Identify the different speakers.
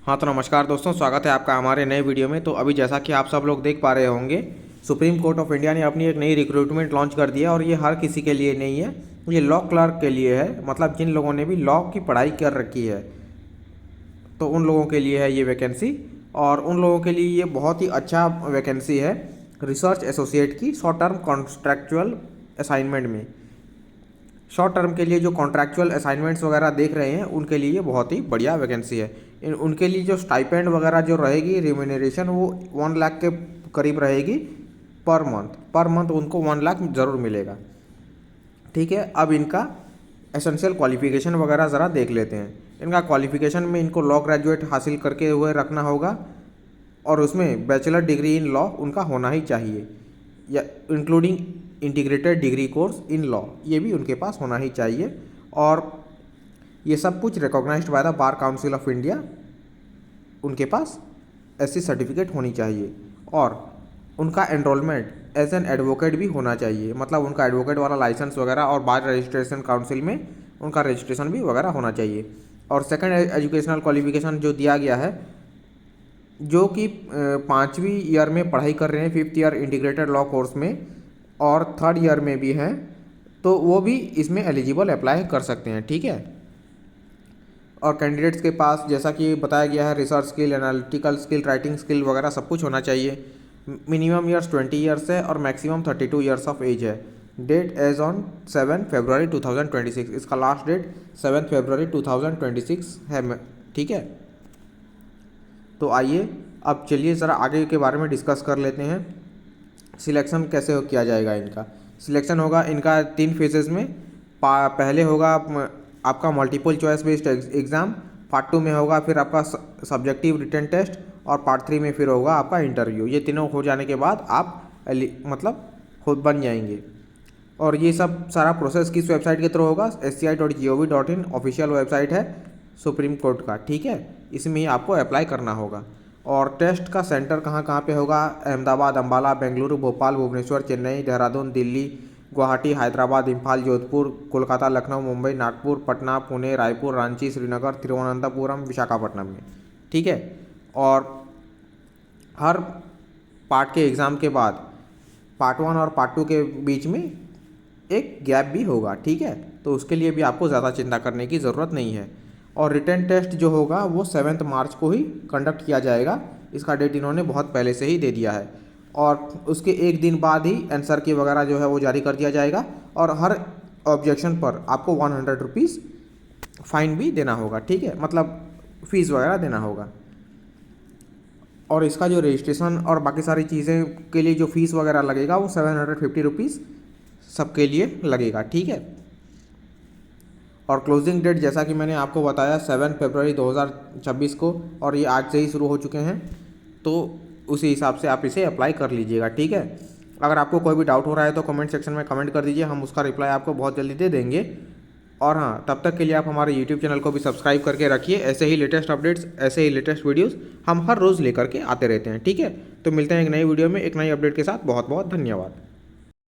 Speaker 1: हाँ तो नमस्कार दोस्तों, स्वागत है आपका हमारे नए वीडियो में। तो अभी जैसा कि आप सब लोग देख पा रहे होंगे, सुप्रीम कोर्ट ऑफ इंडिया ने अपनी एक नई रिक्रूटमेंट लॉन्च कर दिया और ये हर किसी के लिए नहीं है, ये लॉ क्लर्क के लिए है। मतलब जिन लोगों ने भी लॉ की पढ़ाई कर रखी है तो उन लोगों के लिए है ये वैकेंसी। और उन लोगों के लिए ये बहुत ही अच्छा वैकेंसी है रिसर्च एसोसिएट की शॉर्ट टर्म कॉन्ट्रैक्चुअल असाइनमेंट में। शॉर्ट टर्म के लिए जो कॉन्ट्रैक्चुअल असाइनमेंट्स वगैरह देख रहे हैं उनके लिए ये बहुत ही बढ़िया वैकेंसी है। उनके लिए जो स्टाइपेंड वगैरह जो रहेगी रिम्यूनरेशन वो 1 लाख के करीब रहेगी पर मंथ उनको 1 लाख ज़रूर मिलेगा। ठीक है, अब इनका एसेंशियल क्वालिफिकेशन वगैरह ज़रा देख लेते हैं। इनका क्वालिफिकेशन में इनको लॉ ग्रेजुएट हासिल करके हुए रखना होगा और उसमें बैचलर डिग्री इन लॉ उनका होना ही चाहिए, या including integrated degree course in law, ये भी उनके पास होना ही चाहिए। और ये सब कुछ recognized by the Bar Council of India, उनके पास ऐसी सर्टिफिकेट होनी चाहिए। और उनका एनरोलमेंट एज एन एडवोकेट भी होना चाहिए, मतलब उनका एडवोकेट वाला लाइसेंस वगैरह और बार रजिस्ट्रेशन काउंसिल में उनका रजिस्ट्रेशन भी वगैरह होना चाहिए। और सेकंड एजुकेशनल क्वालिफिकेशन जो दिया गया है, जो कि 5वीं ईयर में पढ़ाई कर रहे हैं, 5th year integrated law course में, और 3rd ईयर में भी हैं, तो वो भी इसमें एलिजिबल अप्लाई कर सकते हैं। ठीक है, और कैंडिडेट्स के पास जैसा कि बताया गया है research skill, analytical skill, writing skill वगैरह सब कुछ होना चाहिए। मिनिमम ईयर्स 20 ईयर्स है और मैक्सिमम 32 ईयर्स ऑफ एज है। डेट एज ऑन 7 फरवरी 2026, इसका लास्ट डेट 7 फरवरी 2026 है। ठीक है, तो आइए अब चलिए ज़रा आगे के बारे में डिस्कस कर लेते हैं। सिलेक्शन कैसे किया जाएगा इनका। सिलेक्शन होगा इनका 3 फेजेज़ में। पहले होगा आपका multiple choice based exam, part 2 में होगा फिर आपका सब्जेक्टिव रिटन टेस्ट, और पार्ट 3 में फिर होगा आपका इंटरव्यू। ये तीनों हो जाने के बाद आप मतलब खुद बन जाएंगे। और ये सब सारा प्रोसेस किस वेबसाइट के थ्रू होगा, sci.gov.in ऑफिशियल वेबसाइट है सुप्रीम कोर्ट का। ठीक है, इसमें ही आपको अप्लाई करना होगा। और टेस्ट का सेंटर कहाँ कहाँ पे होगा, अहमदाबाद, अम्बाला, बेंगलुरु, भोपाल, भुवनेश्वर, चेन्नई, देहरादून, दिल्ली, गुवाहाटी, हैदराबाद, इम्फाल, जोधपुर, कोलकाता, लखनऊ, मुंबई, नागपुर, पटना, पुणे, रायपुर, रांची, श्रीनगर, तिरुवनंतपुरम, विशाखापट्टनम में। ठीक है, और हर पार्ट के एग्ज़ाम के बाद पार्ट 1 और पार्ट 2 के बीच में एक गैप भी होगा। ठीक है, तो उसके लिए भी आपको ज़्यादा चिंता करने की ज़रूरत नहीं है। और रिटन टेस्ट जो होगा वो 7 मार्च को ही कंडक्ट किया जाएगा। इसका डेट इन्होंने बहुत पहले से ही दे दिया है। और उसके एक दिन बाद ही आंसर की वगैरह जो है वो जारी कर दिया जाएगा। और हर ऑब्जेक्शन पर आपको 100 रुपीज़ फाइन भी देना होगा। ठीक है, मतलब फ़ीस वगैरह देना होगा। और इसका जो रजिस्ट्रेशन और बाकी सारी चीज़ें के लिए जो फ़ीस वगैरह लगेगा वो 750 रुपीज़ सबके लिए लगेगा। ठीक है, और क्लोजिंग डेट जैसा कि मैंने आपको बताया 7 फरवरी 2026 को, और ये आज से ही शुरू हो चुके हैं, तो उसी हिसाब से आप इसे अप्लाई कर लीजिएगा। ठीक है, अगर आपको कोई भी डाउट हो रहा है तो कमेंट सेक्शन में कमेंट कर दीजिए, हम उसका रिप्लाई आपको बहुत जल्दी दे देंगे। और हाँ, तब तक के लिए आप हमारे यूट्यूब चैनल को भी सब्सक्राइब करके रखिए। ऐसे ही लेटेस्ट अपडेट्स, ऐसे ही लेटेस्ट वीडियोज़ हम हर रोज़ लेकर के आते रहते हैं। ठीक है, तो मिलते हैं एक नई वीडियो में एक नई अपडेट के साथ। बहुत बहुत धन्यवाद।